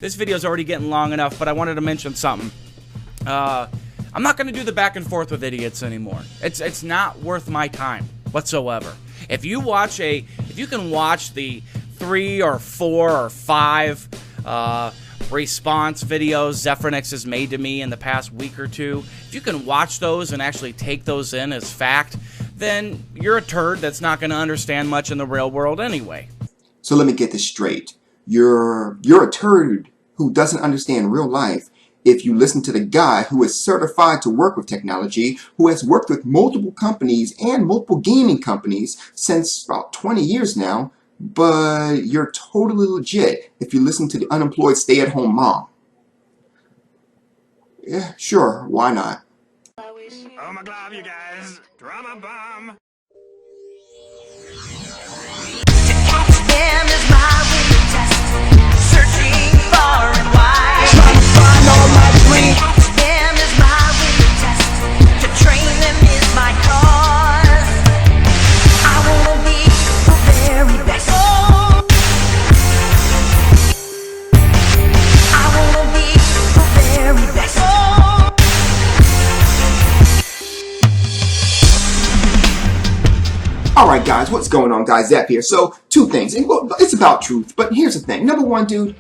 This video is already getting long enough, but I wanted to mention something. I'm not going to do the back and forth with idiots anymore. It's not worth my time whatsoever. If you can watch the 3 or 4 or 5 response videos Zephy has made to me in the past week or two, if you can watch those and actually take those in as fact, then you're a turd that's not going to understand much in the real world anyway. So let me get this straight. You're a turd who doesn't understand real life if you listen to the guy who is certified to work with technology, who has worked with multiple companies and multiple gaming companies since about 20 years now, but you're totally legit if you listen to the unemployed stay-at-home mom. Yeah, sure, why not? Oh my god, you guys! Drama bomb! To catch them is my real test. Searching far and wide. Trying to find all my dreams. To catch them is my real test. To train them is my cause. I wanna be the very best. I wanna be the very best. Alright guys, what's going on guys? Zephy here. So, 2 things. And well, it's about truth, but here's the thing. Number 1, dude,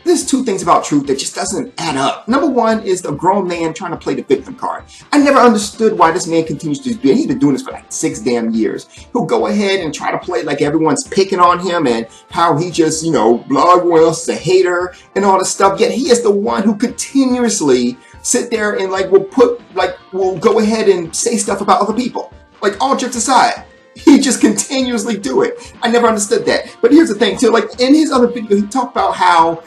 there's 2 things about truth that just doesn't add up. Number 1 is the grown man trying to play the victim card. I never understood why this man continues to do it. He's been doing this for like 6 damn years. He'll go ahead and try to play like everyone's picking on him and how he just, blog Wells is a hater and all this stuff. Yet he is the one who continuously sit there and will go ahead and say stuff about other people. Like, all jokes aside. He just continuously do it. I never understood that. But here's the thing too, like in his other video, he talked about how,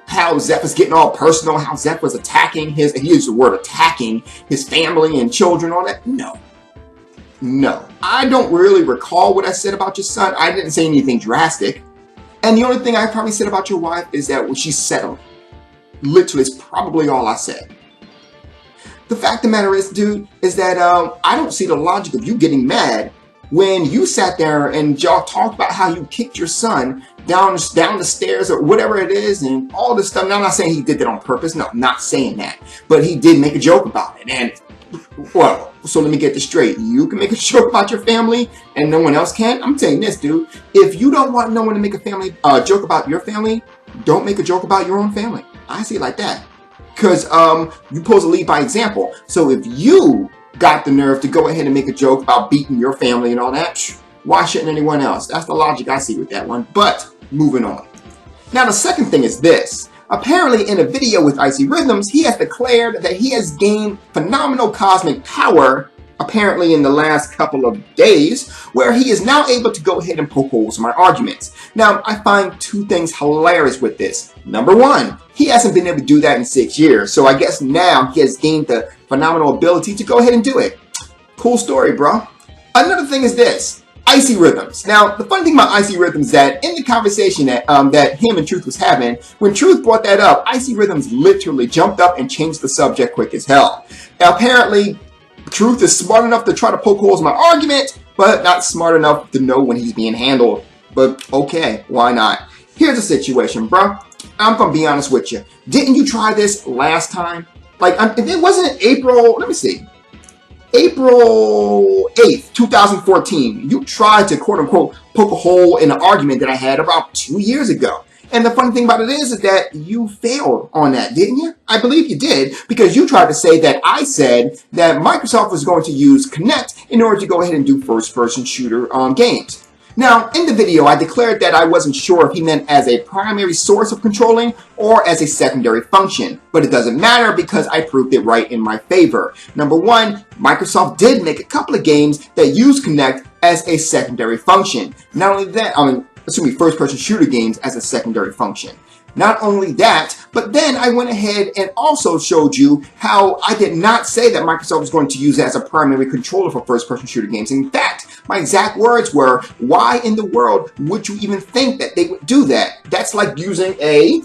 how Zeph is getting all personal, how Zeph was attacking he used the word attacking his family and children, all that. No. I don't really recall what I said about your son. I didn't say anything drastic. And the only thing I probably said about your wife is that she's settling. Literally, it's probably all I said. The fact of the matter is, dude, is that I don't see the logic of you getting mad when you sat there and y'all talked about how you kicked your son down the stairs or whatever it is and all this stuff. Now, I'm not saying he did that on purpose. No, I'm not saying that. But he did make a joke about it. And, well, so let me get this straight. You can make a joke about your family and no one else can? I'm saying this, dude. If you don't want no one to make a joke about your family, don't make a joke about your own family. I see it like that. Because you're supposed to lead by example. So if you got the nerve to go ahead and make a joke about beating your family and all that, why shouldn't anyone else? That's the logic I see with that one. But moving on. Now the second thing is this. Apparently in a video with Icy Rhythms, he has declared that he has gained phenomenal cosmic power apparently in the last couple of days, where he is now able to go ahead and poke holes in my arguments. Now, I find 2 things hilarious with this. Number 1, he hasn't been able to do that in 6 years, so I guess now he has gained the phenomenal ability to go ahead and do it. Cool story, bro. Another thing is this. Icy Rhythms. Now, the funny thing about Icy Rhythms is that in the conversation that him and Truth was having, when Truth brought that up, Icy Rhythms literally jumped up and changed the subject quick as hell. Now, apparently, Truth is smart enough to try to poke holes in my argument, but not smart enough to know when he's being handled. But okay, why not? Here's the situation, bro. I'm gonna be honest with you. Didn't you try this last time? Like, it wasn't April, let me see. April 8th, 2014. You tried to, quote unquote, poke a hole in an argument that I had about 2 years ago. And the funny thing about it is that you failed on that, didn't you? I believe you did, because you tried to say that I said that Microsoft was going to use Kinect in order to go ahead and do first-person shooter games. Now, in the video, I declared that I wasn't sure if he meant as a primary source of controlling or as a secondary function. But it doesn't matter because I proved it right in my favor. Number 1, Microsoft did make a couple of games that use Kinect as a secondary function. Not only that, first-person shooter games as a secondary function. Not only that, but then I went ahead and also showed you how I did not say that Microsoft was going to use it as a primary controller for first-person shooter games. In fact, my exact words were, why in the world would you even think that they would do that? That's like using a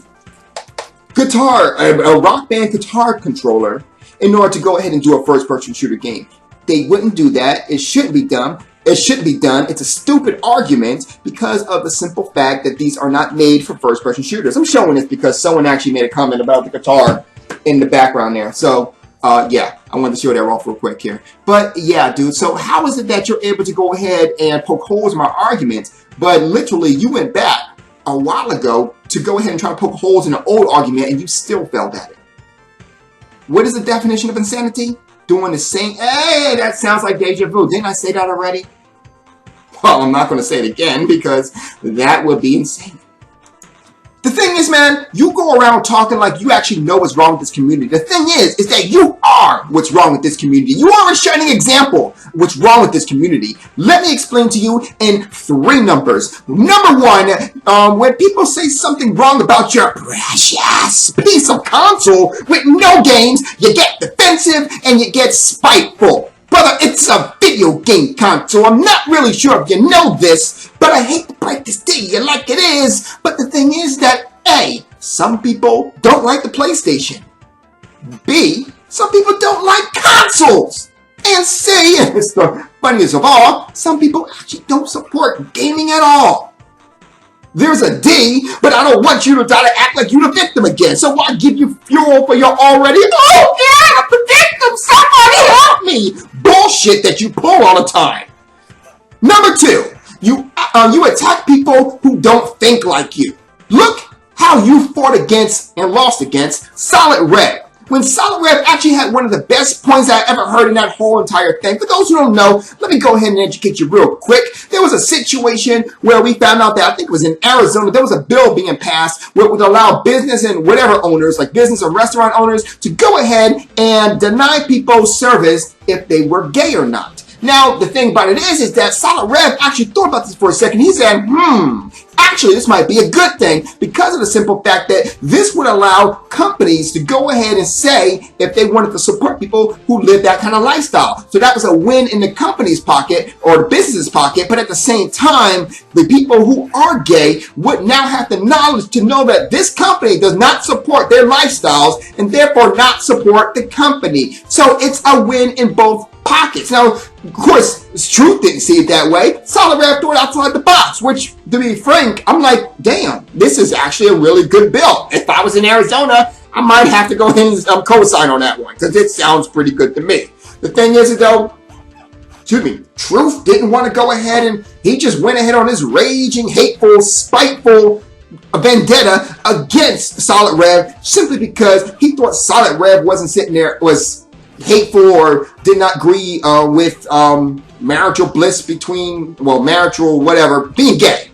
Rock Band guitar controller in order to go ahead and do a first-person shooter game. They wouldn't do that. It shouldn't be done. It shouldn't be done. It's a stupid argument because of the simple fact that these are not made for first-person shooters. I'm showing this because someone actually made a comment about the guitar in the background there. So, yeah, I wanted to show that off real quick here. But, yeah, dude, so how is it that you're able to go ahead and poke holes in my arguments, but literally you went back a while ago to go ahead and try to poke holes in an old argument and you still failed at it? What is the definition of insanity? Doing the same. Hey, that sounds like deja vu. Didn't I say that already? Well, I'm not going to say it again because that would be insane. The thing is, man, you go around talking like you actually know what's wrong with this community. The thing is that you are what's wrong with this community. You are a shining example of what's wrong with this community. Let me explain to you in 3 numbers. Number 1, when people say something wrong about your precious piece of console with no games, you get defensive and you get spiteful. Brother, it's a video game console. I'm not really sure if you know this, but I hate to break this to you like it is. But the thing is that, A, some people don't like the PlayStation. B, some people don't like consoles. And C, and it's the funniest of all, some people actually don't support gaming at all. There's a D, but I don't want you to try to act like you're the victim again. So why give you fuel for your already, oh yeah, I'm the victim, somebody help me, bullshit that you pull all the time. Number 2, you attack people who don't think like you. Look how you fought against and lost against Solid Red. When Solid Red actually had one of the best points I ever heard in that whole entire thing. For those who don't know, let me go ahead and educate you real quick. There was a situation where we found out that, I think it was in Arizona, there was a bill being passed where it would allow business and whatever owners, like business or restaurant owners, to go ahead and deny people service if they were gay or not. Now, the thing about it is that Solid Red actually thought about this for a second. He said, actually, this might be a good thing because of the simple fact that this would allow companies to go ahead and say if they wanted to support people who live that kind of lifestyle. So that was a win in the company's pocket or the business's pocket, but at the same time, the people who are gay would now have the knowledge to know that this company does not support their lifestyles and therefore not support the company. So it's a win in both pockets. Now, of course, Truth didn't see it that way. Solid Red threw it outside the box, which, to be frank, I'm like, damn, this is actually a really good bill. If I was in Arizona, I might have to go ahead and co-sign on that one, because it sounds pretty good to me. The thing is, though, Truth didn't want to go ahead, and he just went ahead on his raging, hateful, spiteful vendetta against Solid Red simply because he thought Solid Red wasn't sitting there, was hateful or did not agree with marital bliss between, well, marital whatever, being gay,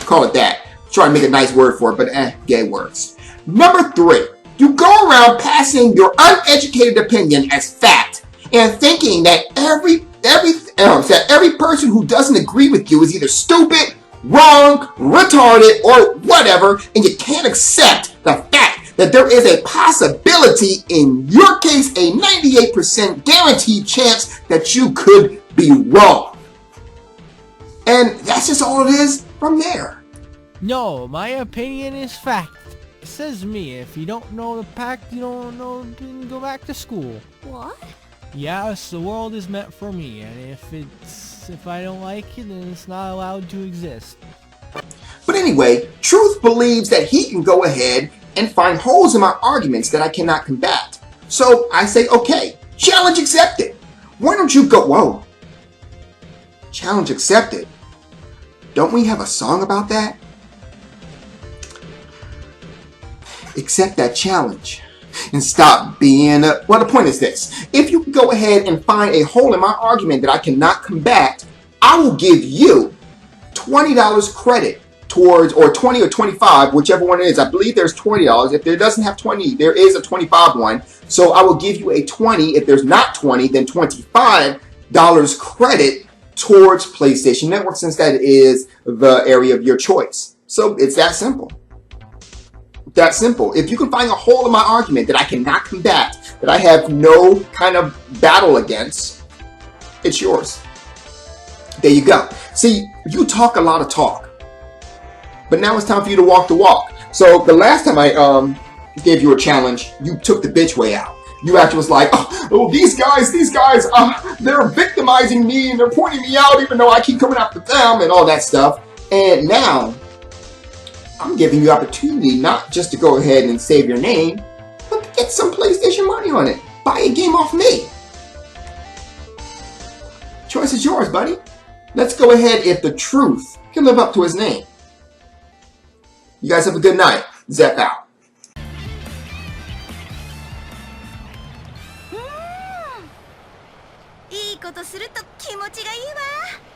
call it that. Try to make a nice word for it, but gay works. Number 3, you go around passing your uneducated opinion as fact and thinking that every person who doesn't agree with you is either stupid, wrong, retarded, or whatever, and you can't accept the fact that there is a possibility, in your case, a 98% guaranteed chance that you could be wrong. And that's just all it is from there. No, my opinion is fact. Says me, if you don't know the fact, you don't know, then go back to school. What? Yes, the world is meant for me, and if I don't like it, then it's not allowed to exist. But anyway, Truth believes that he can go ahead and find holes in my arguments that I cannot combat. So I say, okay, challenge accepted. Why don't you go, whoa, challenge accepted. Don't we have a song about that? Accept that challenge and stop being well, the point is this. If you go ahead and find a hole in my argument that I cannot combat, I will give you $20 credit towards, or 20 or 25, whichever one it is. I believe there's $20. If there doesn't have 20, there is a 25 one. So I will give you a 20. If there's not 20, then $25 credit towards PlayStation Network, since that is the area of your choice. So it's that simple. That simple. If you can find a hole in my argument that I cannot combat, that I have no kind of battle against, it's yours. There you go. See, you talk a lot of talk, but now it's time for you to walk the walk. So the last time I gave you a challenge, you took the bitch way out. You actually was like, oh, these guys, they're victimizing me and they're pointing me out even though I keep coming after them and all that stuff. And now, I'm giving you opportunity not just to go ahead and save your name, but to get some PlayStation money on it. Buy a game off me. Choice is yours, buddy. Let's go ahead if the truth can live up to his name. You guys have a good night. Zep out. いいことすると気持ちがいいわ。